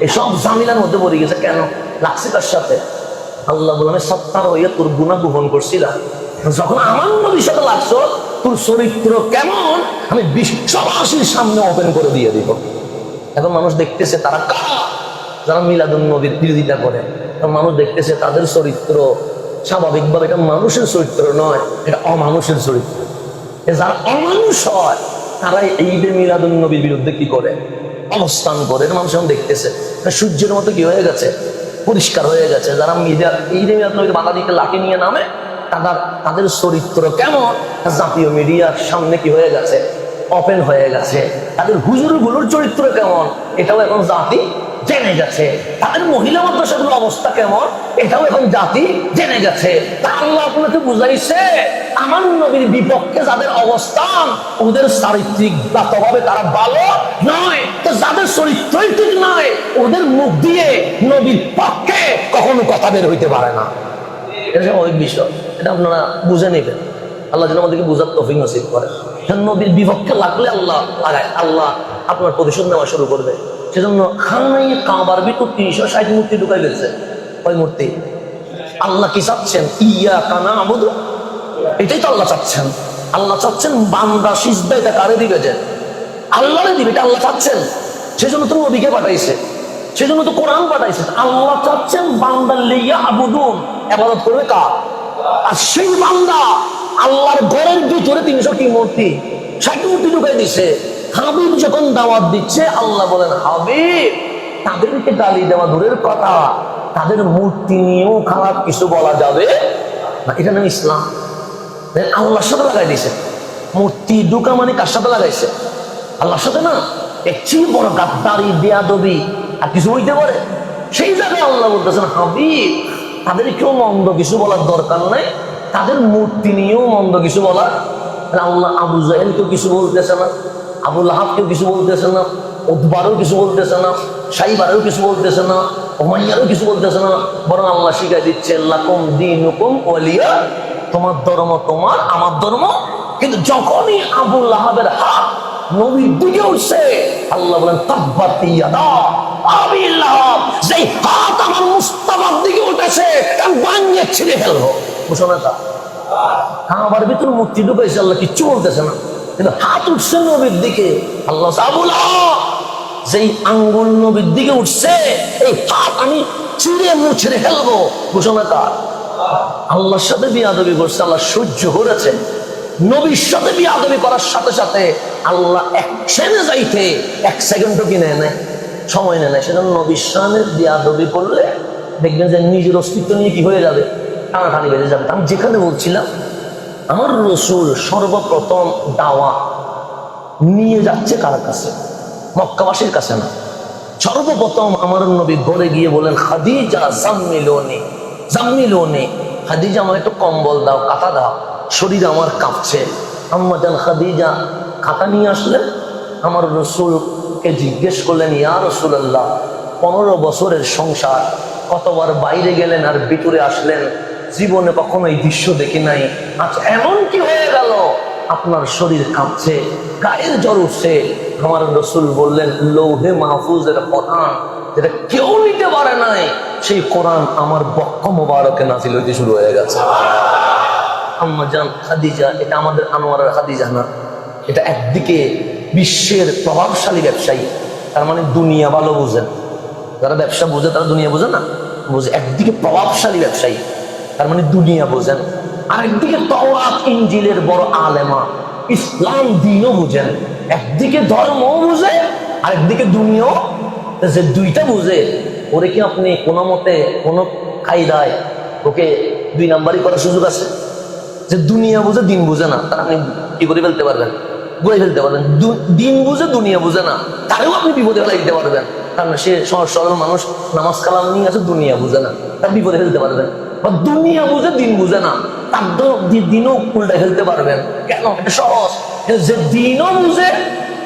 এসব জামিলার মধ্যে পড়ে গেছে। কেন লাগছে কার সাথে? আল্লাহ বলে সত্তার হইয়া তোর গুনাহ গ্রহণ করছিলাম, যখন আমার নবীর সাথে লাগছো তোর চরিত্র কেমন আমি বিশ্ববাসীর সামনে ওপেন করে দিয়ে দিব। এখন মানুষ দেখতেছে তারা কারা, যারা মিলাদুন নবীর বিরোধিতা করে। মানুষ দেখতেছে তাদের চরিত্র স্বাভাবিকভাবে এটা মানুষের চরিত্র নয়, এটা অমানুষের চরিত্র। যারা অমানুষ হয় তারাই এই যে মিলাদুন নবীর বিরুদ্ধে কি করে, অবস্থান করে। মানুষ এখন দেখতেছে সূর্যের মতো কি হয়ে গেছে, পরিষ্কার হয়ে গেছে। যারা এই যে মিলাদুন নবীর বাধা দিতে লাঠি নিয়ে নামে তাদের চরিত্র কেমন জাতীয় মিডিয়ার সামনে কি হয়ে গেছে, ওপেন হয়ে গেছে। তাদের হুজুরগুলোর চরিত্র কেমন এটাও এখন জাতি জেনে গেছে। তাদের মহিলা মাদ্রাসাগুলোর অবস্থা কেমন এটাও এখন জাতি জেনে গেছে। আল্লাহ আপনাকে বুঝাইছে আমার নবীর বিপক্ষে যাদের অবস্থান ওদের চারিত্রিক ভাবে তারা ভালো নয়, তো যাদের চরিত্রই ঠিক নয় ওদের মুখ দিয়ে নবীর পক্ষে কখনো কথা বের হইতে পারে না। এটা ওই বিষয়, এটা আপনারা বুঝে নেবেন। আল্লাহ যেন আমাদেরকে বুঝার তৌফিক নসিব করে। নবীর বিপক্ষে লাগলে আল্লাহ লাগায়, আল্লাহ আপনার প্রতিশোধ নেওয়া শুরু করবে। সেজন্য খানাই কাবার ভিতর 360 মূর্তি ঢুকাই ফেলছে। ওই মূর্তি আল্লাহ কি চাচ্ছেন? ইয়াকা না'বুদু, এটাই তো আল্লাহ চাচ্ছেন। আল্লাহ চাচ্ছেন বান্দা সিজদা এটা কারে দিবে? যে আল্লাহরে দিবে, এটা আল্লাহ চাচ্ছেন। সেজন্য তো নবীকে পাঠাইছে, সেজন্য তো কোরআন পাঠাইছে। আল্লাহ চাচ্ছেন বান্দা লিয়াবুদুন, ইবাদত করবে কার? আর সেই বান্দা আল্লাহর ঘরের ভিতরে 300টি মূর্তি 60 মূর্তি ঢুকাই দিছে। হাবিব যখন দাওয়াত দিচ্ছে আল্লাহ বলেন হাবিব তাদেরকে গালি দেওয়া দূরের কথা, তাদের মূর্তি নিয়েও খারাপ কিছু বলা যাবে না। এটা নাম ইসলাম। আল্লাহর সাথে লাগাই দিছে। মূর্তি ঢুকা মানে কার সাথে লাগাইছে? আল্লাহর সাথে না। এর চেয়ে বড় গাদ্দারি বেয়াদবি আর কিছু হইতে পারে? সেই জায়গায় আল্লাহ বলতেছেন হাবিব তাদেরকেও মন্দ কিছু বলার দরকার নাই, তাদের মূর্তি নিয়েও মন্দ কিছু বলার। আল্লাহ আবু জাহেলকেও কিছু বলতেছে না, আবু লাহাবকেও কিছু বলতেছে না, উতবারও কিছু বলতেছে না, সাইবারেও কিছু বলতেছে না, উমাইয়ারও কিছু বলতেছে না। বরং আল্লাহ শিখাই দিচ্ছে লাকুম দীনুকুম ওয়ালিয়া, তোমার ধর্ম তোমার, আমার ধর্ম। কিন্তু যখনই আবু লাহাবের হাত নবীর দিকে উঠছে আল্লাহ বলেন তাব্বাত ইয়াদা আবি লাহাব, যেই হাত আমার মুস্তাফার দিকে উঠেছে আমি ভাঙিয়ে ছিঁড়ে ফেলবো। ঘোষণা তা আমার ভিতর মূর্তি ঢুকাইছে, আল্লাহ কিচ্ছু বলতেছে না, কিন্তু হাত উঠছে নবীর দিকে। আল্লাহ আবু লাহাব যেই আঙ্গুল নবীর দিকে উঠছে এই হাত আমি ছিঁড়ে মুছড়ে ফেলবো। ঘোষণা কার? আল্লাহর সাথে বিয়াদবি করছে, আল্লাহ সহ্য করেছে। নবীর সাথে বিয়াদবি করার সাথে সাথে আল্লাহ অ্যাকশনে যাইতে 1 সেকেন্ডও কি নেয় নাই, সময় নেয় নাই। সেজন্য নবীর সামনে বিয়াদবি করলে দেখবেন যে নিজের অস্তিত্ব নিয়ে কি হয়ে যাবে, টানাটানি বেড়ে যাবে। আমি যেখানে বলছিলাম আমার রসুল সর্বপ্রথম দাওয়া নিয়ে যাচ্ছে কার কাছে? মক্কাবাসীর কাছে না। সর্বপ্রথম আমার নবী ঘরে গিয়ে বলেন খাদিজা জাম্মিলুনি জাম্মিলুনি, খাদিজা আমার একটু কম্বল দাও, কাঁথা দাও, শরীর আমার কাঁপছে। আম্মা জান খাদিজা কাঁথা নিয়ে আসলেন। আমার রসুলকে জিজ্ঞেস করলেন ইয়া রাসূলুল্লাহ 15 বছরের সংসার, কতবার বাইরে গেলেন আর ভিতরে আসলেন, জীবনে কখনো এই দৃশ্য দেখি নাই, আচ্ছা এমন কি হয়ে গেল আপনার শরীর কাঁপছে, গায়ের জ্বর উঠছে, আমার রসুল বললেন, লৌহে মাহফুজের কোরআন যেটা কেউ নিতে পারে নাই, সেই কোরআন আমার বক্ষ মোবারকে নাজিল হইতে শুরু হয়ে গেছে। আম্মা জান খাদিজা, এটা আমাদের আনোয়ারের খাদিজা না, এটা একদিকে বিশ্বের প্রভাবশালী ব্যবসায়ী, তার মানে দুনিয়া ভালো বুঝেন, যারা ব্যবসা বোঝে তারা দুনিয়া বোঝে না, বুঝে। একদিকে প্রভাবশালী ব্যবসায়ী, তার মানে দুনিয়া বোঝেন, আরেকদিকে তাওরাত ইনজিলের বড় আলেমা, ইসলাম দ্বীনও বুঝেন। একদিকে ধর্মও বুঝে, আরেকদিকে দুনিয়াও। যে দুইটা বুঝে, ওরে কি আপনি কোনো মতে কোনো কায়দায় ওকে 2 নাম্বারই করার সুযোগ আছে? যে দুনিয়া বুঝে দিন বুঝে না, তার আপনি কি করে ফেলতে পারবেন? বলে ফেলতে পারবেন। দিন বুঝে দুনিয়া বুঝে না, তারেও আপনি বিপদে ফেলে দিতে পারবেন। কারণ সে সহজ সরল মানুষ, নামাজ কালাম নিয়ে আছে, দুনিয়া বুঝে না, তার বিপদে ফেলতে পারবেন। বা দুনিয়া বুঝে দিন বুঝে না, তার দিনও উল্টায় ফেলতে পারবেন। কেন? এটা সহজ। যে দিনও বুঝে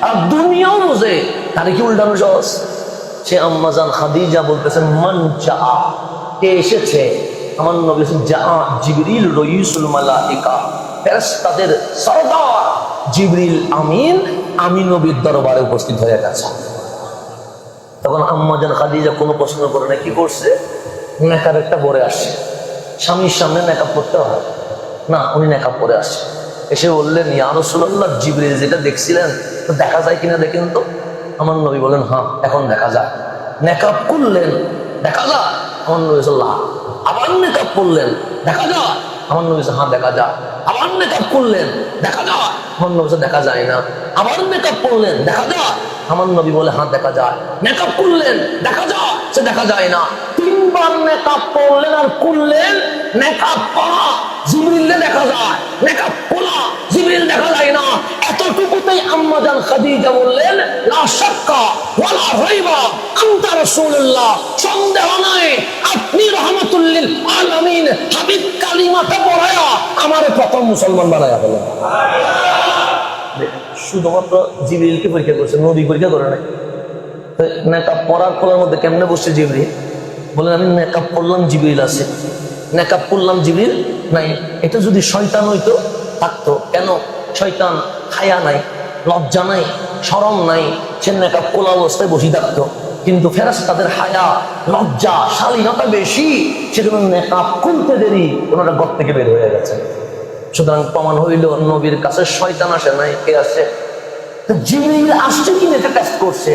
আর দুনিয়াও বুঝে, তারে কি উল্টানো সহজ? সে আম্মা জান খাদিজা বলতেছেন, মান জা, কে এসেছে? আমার নবী যা জিবরিল রইসুল মালাইকা, ফেরেশতাদের সরদার জিবরিল আমিন, আমি নবীর দরবারে উপস্থিত হয়ে গেছে। তখন আম্মা জান খাদিজা কোনো প্রশ্ন করে না, কি করছে? নেকাব একটা পরে আসছে, স্বামীর সামনে নেকাব পড়তে হয় না, উনি নেকাব পরে আসছে। এসে বললেন, ইয়া রাসূলুল্লাহ, জিবরিল যেটা দেখছিলেন তো দেখা যায় কিনা দেখেন তো। আমার নবী বলেন, হ্যাঁ এখন দেখা যায়। নেকাব করলেন, দেখা যায়। আমার নবী সাল্লাল্লাহু, আবার নেকাব করলেন, দেখা যায়। আমার নবী হ্যাঁ দেখা যায়। আবার নেকাব করলেন, দেখা যায়। আমার নবী দেখা যায় না। আবার নেকাব করলেন, দেখা যায়। আমার নবী বলে, হ্যাঁ দেখা যায়। নেকাব করলেন, দেখা যায়, সে দেখা যায় না। 3 বার নেকাব করলেন আর করলেন। নেকাব করা জিবরিলে দেখা যায়, নেকাব খোলা জিবরিল দেখা যায় না। এতটুকুতেই আম্মা জান খাদিজা বললেন, লা শাক্কা ওয়ালা রাইবা আনতা রাসূলুল্লাহ, সন্দেহ নাই আপনি রাহমাতুল লিল আলামিন। হাবিব কালিমাটা পড়ায়া আমার প্রথম মুসলমান বানায়া বলেন। শুধুমাত্র জিবরিলকে পরীক্ষা করছে, নবী পরীক্ষা করে নাই। নেকাব পরার খোলার মধ্যে কেমনে বসছে জিবরিল? বলেন, আমি নেকাব পড়লাম জিবরিল আছে, নেকাব পড়লাম জিবরিল নাই। এটা যদি শয়তান হইতো থাকতো। কেন? শয়তান হায়া নাই, লজ্জা নাই, শরম নাই, সে নেকাব খোলা অবস্থায় বসে থাকতো। কিন্তু ফেরেশতাদের হায়া, লজ্জা, শালীনতা বেশি, সেজন্য নেকাব খুলতে দেরি, ওনারা ঘর থেকে বের হয়ে গেছে। সুতরাং প্রমাণ হইল নবীর কাছে শয়তান আসে নাই, কে আসে? জিবরিল আসছে কিনা এটা টেস্ট করছে,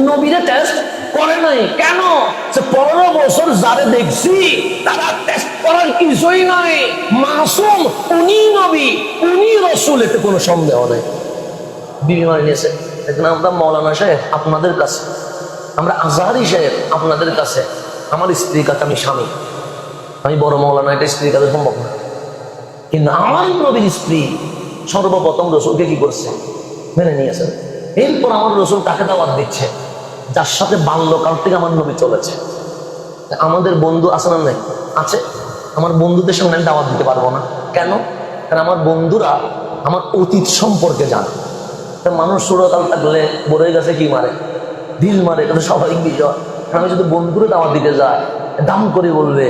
নবীরে টেস্ট করে নাই। কেন? সে 15 বছর যারে দেখছি তারা টেস্ট করার কিছুই নাই, মাসুম, উনি নবী, উনি রাসূল, এতে কোনো সন্দেহ নাই। বিবি মানে নিয়েছে। এখন আমরা মাওলানা সাহেব আপনাদের কাছে, আমরা আজহারি সাহেব আপনাদের কাছে, আমার স্ত্রীর কাছে আমি স্বামী, আমি বড় মাওলানা, এটা স্ত্রীর কাছে সম্ভব না। কিন্তু আমার নবীর স্ত্রী সর্বপ্রথম রসুলকে কি করছে? মেনে নিয়েছেন। এরপর আমার রসুল তাকে দাওয়াত দিচ্ছে, যার সাথে বাল্যকাল থেকে আমার নবী চলেছে। আমাদের বন্ধু আছে না? নাই আছে। আমার বন্ধুদের সঙ্গে আমি দাওয়াত দিতে পারবো না। কেন? কারণ আমার বন্ধুরা আমার অতীত সম্পর্কে জানে। মানুষ ছোটকাল থাকলে বড়ই গাছে কি মারে? ঢিল মারে, এটা স্বাভাবিক বিষয়। আমি যদি বন্ধুরে দাওয়াত দিতে যাই, দাম করে বলবে,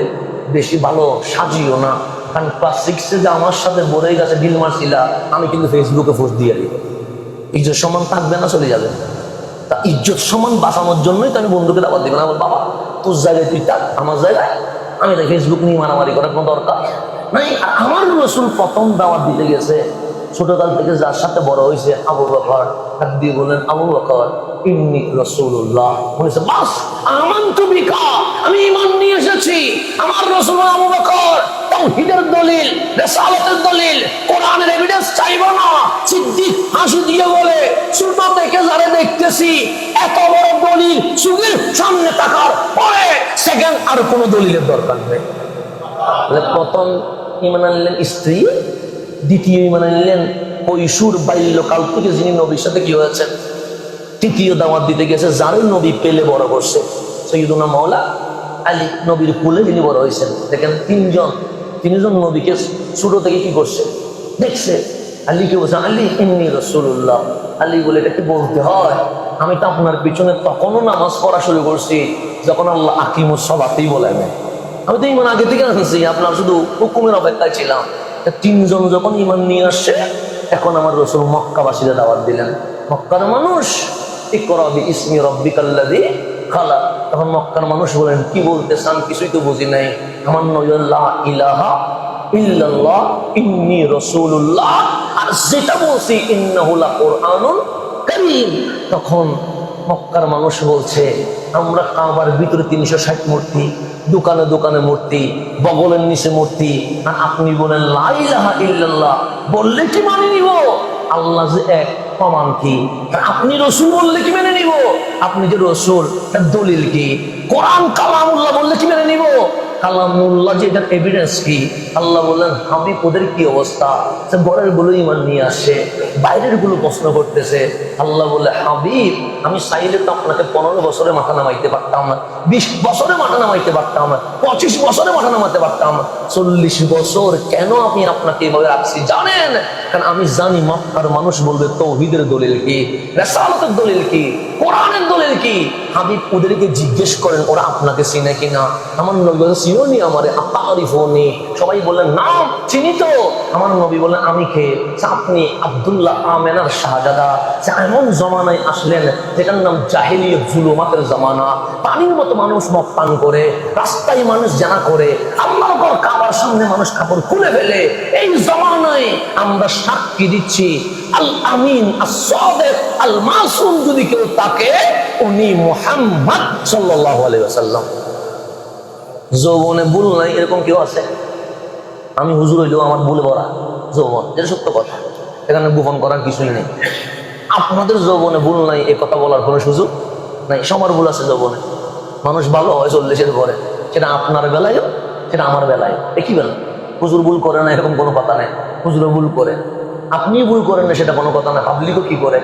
বেশি ভালো সাজিও না। কারণ ক্লাস 6-এ যে আমার সাথে বড়ই গাছে ঢিল মারছিলা, আমি কিন্তু ফেসবুকে পোস্ট দিয়ে দিব। ইজ্জত সম্মান থাকবে না, চলে যাবে। তা ইজ্জত সম্মান বাঁচানোর জন্যই তো আমি বন্ধুকে দাওয়াত দিব না। আমার বাবা তোর জায়গায় তুই থাক, আমার জায়গায় আমি তাই ফেসবুক নিয়ে মারামারি করার কোনো দরকার নাই। আর আমার রসুল প্রথম দাওয়াত দিতে গেছে ছোটকাল থেকে যার সাথে বড় হয়েছে, আবু বকর, হাত দিয়ে বললেন, আবু বকর ইন্নী রাসূলুল্লাহ। বলেছে, বাস আমানতু বিকা, আমি ঈমান নিয়ে এসেছি। আমার রাসূল আবু বকর তাওহীদের দলিল, রিসালাতের দলিল, কোরআনের এভিডেন্স চাইব না। সিদ্দিক হাসি দিয়ে বলে, ছোট থেকে যারা দেখতেছি এত বড় দলিল চোখের সামনে থাকার পরে সেকেন্ড আর কোনো দলিলের দরকার নেই। প্রথম ঈমান আনলেন স্ত্রী, দ্বিতীয় ঈমান আনলেন কৈশোর বাল্যকাল থেকে যিনি নবীর সাথে কি হয়েছেন। তৃতীয় দাওয়াত দিতে গেছে যারে নবী পেলে বড় করছে, সৈয়দুনা মাওলা আলী, নবীর কুলে যিনি বড় হয়েছেন। দেখেন তিনজন নবীকে ছোট থেকে কি করছে দেখছে। আলীকে বলছে, আলী ইন্নী রাসূলুল্লাহ। আলী বলে, এটা কি বলতে হয়? আমি তো আপনার পিছনে তখনও নামাজ পড়া শুরু করছি যখন আল্লাহ আকিমুস সালাতেই বলে নেয়। আমি তো ঈমান আগে থেকে আনছি, আপনার শুধু হুকুমের অপেক্ষায় ছিলাম। 3জন যখন ঈমান নিয়ে আসছে, এখন আমার রাসূল মক্কাবাসীদের দাওয়াত দিলেন। মক্কার মানুষ ইকরা বিইসমি রাব্বিকাল্লাযী খালাক। তখন মক্কার মানুষ বলেন, কি বলতেছেন, কিছুই তো বুঝি নাই। আমার নবী লা ইলাহা ইল্লাল্লাহ ইন্নী রাসূলুল্লাহ, আর যেটা বলছি ইন্নাহু লাকুরআনুন কারীম। তখন মক্কার মানুষ বলছে, আমরা কাবার ভিতরে 360 মূর্তি, দোকানে দোকানে মূর্তি, বগলের নিচে মূর্তি, আর আপনি বলেন লা ইলাহা ইল্লাল্লাহ, বললে কি মানে নিব? আল্লাহ যে এক, প্রমাণ কি? আপনি রসুল বললে কি মেনে নিব? আপনি যে রসুল, তার দলিল কি? কোরআন কালামুল্লাহ বললে কি মেনে নিব? কালামুল্লাহ যে এটার এভিডেন্স কি? আল্লাহ বললেন, হাবিব ওদের কি অবস্থা? ঘরের গুলো ইমান নিয়ে আসে, বাইরের গুলো প্রশ্ন করতেছে। আল্লাহ বলে, হাবিব আমি চাইলে তো আপনাকে 15 বছরে মাথা নামাইতে পারতাম না, 20 বছরে মাথা নামাইতে পারতাম না, 25 বছরে মাথা নামাতে পারতাম না, 40 বছর কেন আমি আপনাকে এভাবে রাখছি জানেন? কারণ আমি জানি মক্কার মানুষ বলবে তাওহীদের দলিল কি, রিসালাতের দলিল কি, কোরআনের দলিল কি। হাবিব ওদেরকে জিজ্ঞেস করেন ওরা আপনাকে চিনে কিনা। আমার নবী বলেন, চিনোনি আমারে? আতারিফুনি? সবাই বললেন না চিনি তো। আমার নবী বলেন, আমি কে? আপনি আব্দুল্লাহ আমেনার শাহজাদা। এমন জমানায় আসলেন যেটার নাম জাহিলিয়ত, জুলুমাতের জমানা। পানির মতো মানুষ মদ পান করে, রাস্তায় মানুষ জানা করে, আল্লাহর ঘর কাবার সামনে মানুষ কাপড় খুলে ফেলে। এই জমানায় আমরা সাক্ষী দিচ্ছি আল আমিন আস-সাদিক আল মাসুম যদি কেউ তাকে, উনি মুহাম্মদ সাল্লাল্লাহু আলাইহি ওয়াসাল্লাম। যৌবনে ভুল নাই এরকম কেউ আছে? আমি হুজুর হইলেও আমার ভুলে ভরা যৌবন, এটা সত্য কথা, এখানে গোপন করার কিছুই নেই। আপনাদের যৌবনে ভুল নাই এ কথা বলার কোনো সুযোগ নাই। সবার ভুল আছে যৌবনে। মানুষ ভালো হয় 40-এর পরে, সেটা আপনার বেলায়ও, সেটা আমার বেলায়। একই বেলা। হুজুর ভুল করে না এরকম কোনো কথা নেই। হুজুরও ভুল করে, আপনি ভুল করেন না সেটা কোনো কথা না। পাবলিকও কি করে?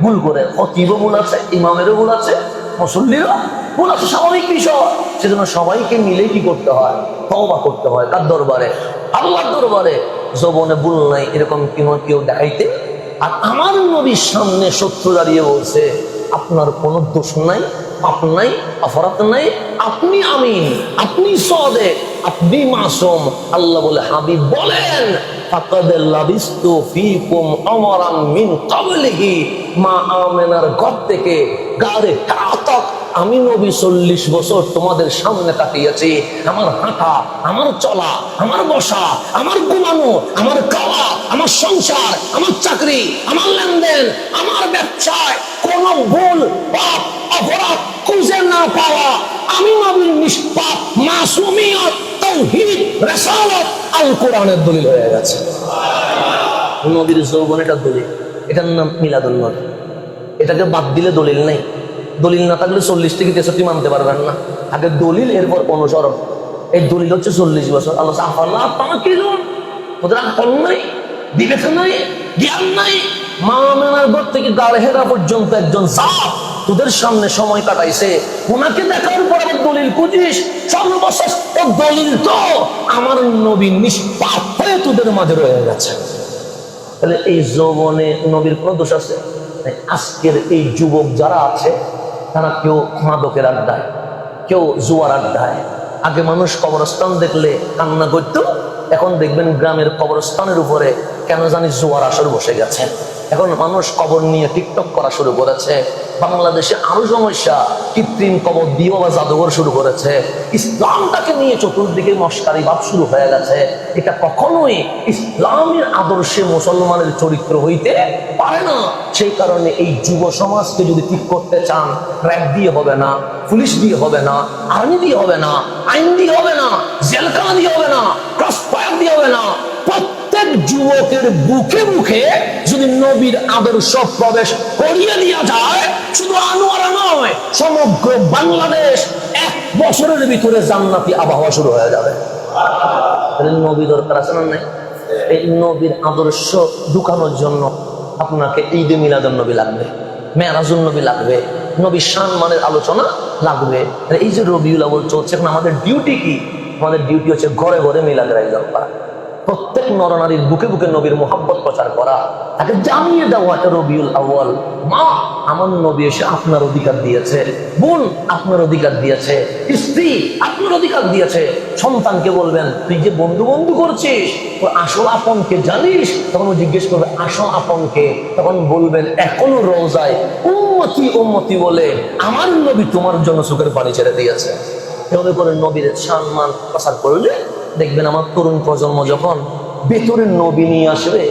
ভুল করে। খতিবও ভুল আছে, ইমামেরও ভুল আছে, মুসল্লিরও ভুল আছে, স্বাভাবিক বিষয়। সেজন্য সবাইকে মিলে কি করতে হয়? তওবা করতে হয়। কার দরবারে? আল্লাহর দরবারে। যৌবনে ভুল নাই এরকম কেউ দেখাইতে। আর আমার নবীর সামনে শত্রু দাঁড়িয়ে বলছে, আপনার কোনো দোষ নাই, পাপ নাই, অপরাধ নাই, আপনি আমিন, আপনি সাদিক, আপনি মাসুম। আল্লাহ বলে, হাবিব বলেন, ফাকাদ লাবিস্তু ফীকুম আমারান মিন ক্বাবলিহি, মা আমেনার ঘর থেকে গারে কাতক আমি নবী 40 বছর তোমাদের সামনে কাটিয়েছি। আমার হাঁটা, আমার চলা, আমার বসা, আমার ঘুমানো, আমার খাওয়া, আমার সংসার, আমার চাকরি, আমার লেনদেন, আমার ব্যবসায় কোন ভুল, পাপ, অপরাধ খুঁজে না পাওয়া আমি নবীর নিষ্পাপ, মাসুমিয়ত, তাওহীদ, রিসালাত, আল কোরআনের দলিল হয়ে গেছে। নবীর যৌবন এটা দলিল, এটার নাম মিলাদুন নবী। এটাকে বাদ দিলে দলিল নেই। দলিল না থাকলে 40 থেকে 63 মানতে পারবেন না। আগে দলিল, এরপর অনুসরণ। এই দলিল হচ্ছে 40 বছর। আল্লাহ আফাল্লাহ তাআকিলুন, ওদের আকল নাই, বিবেক নাই, জ্ঞান নাই। মা আমেনার ঘর থেকে গাড় হেরা পর্যন্ত একজন সাপ তোদের সামনে সময় কাটাইছে, ওনাকে দেখার পর আবার দলিল খুঁজিস? সর্বশ্রেষ্ঠ দলিল তো আমার নবী নিষ্পাপ হয়ে তোদের মাঝে রয়ে গেছে। তাহলে এই যৌবনে নবীর কোনো দোষ আছে? আজকের এই যুবক যারা আছে তারা কেউ মাদকের আড্ডায়, কেউ জুয়ার আড্ডায়। আগে মানুষ কবরস্থান দেখলে কান্না করতো, এখন দেখবেন গ্রামের কবরস্থানের উপরে কেন জানি জুয়ার আসর বসে গেছে। এখন মানুষ কবর নিয়ে টিকটক করা শুরু করেছে। বাংলাদেশে আরো সমস্যা, কৃত্রিম কবর দিয়ে বা জাদুঘর শুরু করেছে। ইসলামটাকে নিয়ে চতুর্দিকে মস্কারি ভাব শুরু হয়ে গেছে। এটা কখনোই ইসলামের আদর্শে মুসলমানের চরিত্র হইতে পারে না। সেই কারণে এই যুব সমাজকে যদি ঠিক করতে চান, র্যাব দিয়ে হবে না, পুলিশ দিয়ে হবে না, আর্মি দিয়ে হবে না, আইন দিয়ে হবে না, জেলখানা দিয়ে হবে না, ক্রস ফায়ার দিয়ে হবে না। প্রত্যেক যুবকের বুকে বুকে যদি নবীর আদর্শ প্রবেশ করিয়ে দেওয়া যায়, শুধু আনোয়ারা নয়, সমগ্র বাংলাদেশ 1 বছরের ভিতরে জান্নাতি আবহাওয়া শুরু হয়ে যাবে। নবী দরকার আছে না? নাই? এই নবীর আদর্শ ঢুকানোর জন্য আপনাকে ঈদে মিলাদুন নবী লাগবে, মেরাজুন নবী লাগবে, নবীর সম্মানের আলোচনা লাগবে। এই যে রবিউল আউয়াল চলছে, এখন আমাদের ডিউটি কি? আমাদের ডিউটি হচ্ছে ঘরে ঘরে মিলাদের আয়োজন করা। প্রত্যেক নরনারীর বুকে বুকে নবীর মোহাব্বত প্রচার করা, তাকে জানিয়ে দেওয়া এটা রবিউল আউয়াল। মা, আমার নবী এসে আপনার অধিকার দিয়েছে, বোন আপনার অধিকার দিয়েছে, স্ত্রী আপনার অধিকার দিয়েছে। সন্তানকে বলবেন তুই যে বন্ধু বন্ধু করছিস তোর আসল আপনকে জানিস? তখন ও জিজ্ঞেস করবে আসল আপনকে? তখন বলবেন এখনো রোজায় উম্মতি উম্মতি বলে আমার নবী তোমার জন্য চোখের পানি ছেড়ে দিয়েছে। এভাবে করে নবীর সম্মান প্রচার করলে দেখবেন আমার তরুণ প্রজন্ম যখন ভেতরের নবী নিয়ে আসবে,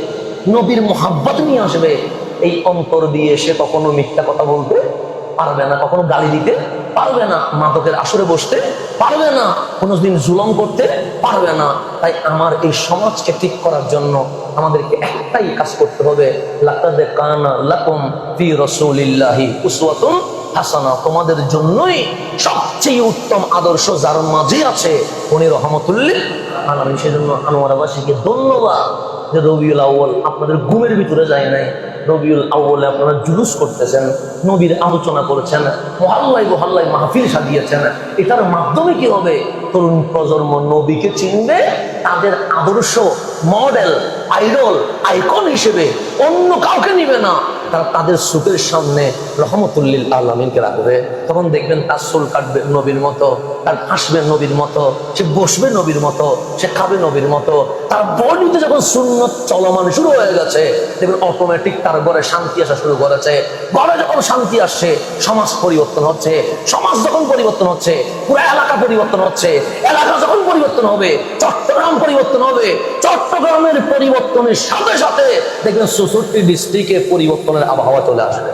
নবীর মোহাব্বত নিয়ে আসবে, এই অন্তর দিয়ে সে কখনো মিথ্যা কথা বলতে পারবে না, কখনো গালি দিতে পারবে না, মাদকের আসরে বসতে পারবে না, কোনোদিন জুলুম করতে পারবে না। তাই আমার এই সমাজকে ঠিক করার জন্য আমাদেরকে একটাই কাজ করতে হবে, লাকাদ কানা লাকুম ফি রাসূলিল্লাহি উসওয়াতুন হাসানা। তোমাদের জন্যই সবচেয়ে উত্তম আদর্শ যার মাঝে আছে উনি রহমতুল লিল আলামিন। সেজন্য আনোয়ারাবাসীকে ধন্যবাদ যে রবিউল আউয়াল আপনাদের ঘুমের ভিতরে যায় নাই। রবিউল আউয়ালে আপনারা জুলুস করতেছেন, নবীর আলোচনা করেছেন, মহল্লায় মহল্লায় মাহফিল সাজিয়েছেন। এটার মাধ্যমে কি হবে? তরুণ প্রজন্ম নবীকে চিনবে, তাদের আদর্শ মডেল আইডল আইকন হিসেবে অন্য কাউকে নিবে না, তারা তাদের সুখের সামনে রহমতুল লিল আলামিনকে রাখবে। তখন দেখবেন তার চুল কাটবে নবীর মতো, তার হাসবে নবীর মতো, সে বসবে নবীর মতো, সে খাবে নবীর মতো। তার বডিতে যখন সুন্নত চলমান শুরু হয়ে গেছে দেখবেন অটোমেটিক তার ঘরে শান্তি আসা শুরু করেছে। ঘরে যখন শান্তি আসছে সমাজ পরিবর্তন হচ্ছে, সমাজ যখন পরিবর্তন হচ্ছে পুরো এলাকা পরিবর্তন হচ্ছে, এলাকা যখন পরিবর্তন হবে চট্টগ্রাম পরিবর্তন হবে, চট্টগ্রামের পরিবর্তনের সাথে সাথে দেখবেন ৬৪ ডিস্ট্রিক্টে পরিবর্তনের আবহাওয়া চলে আসবে।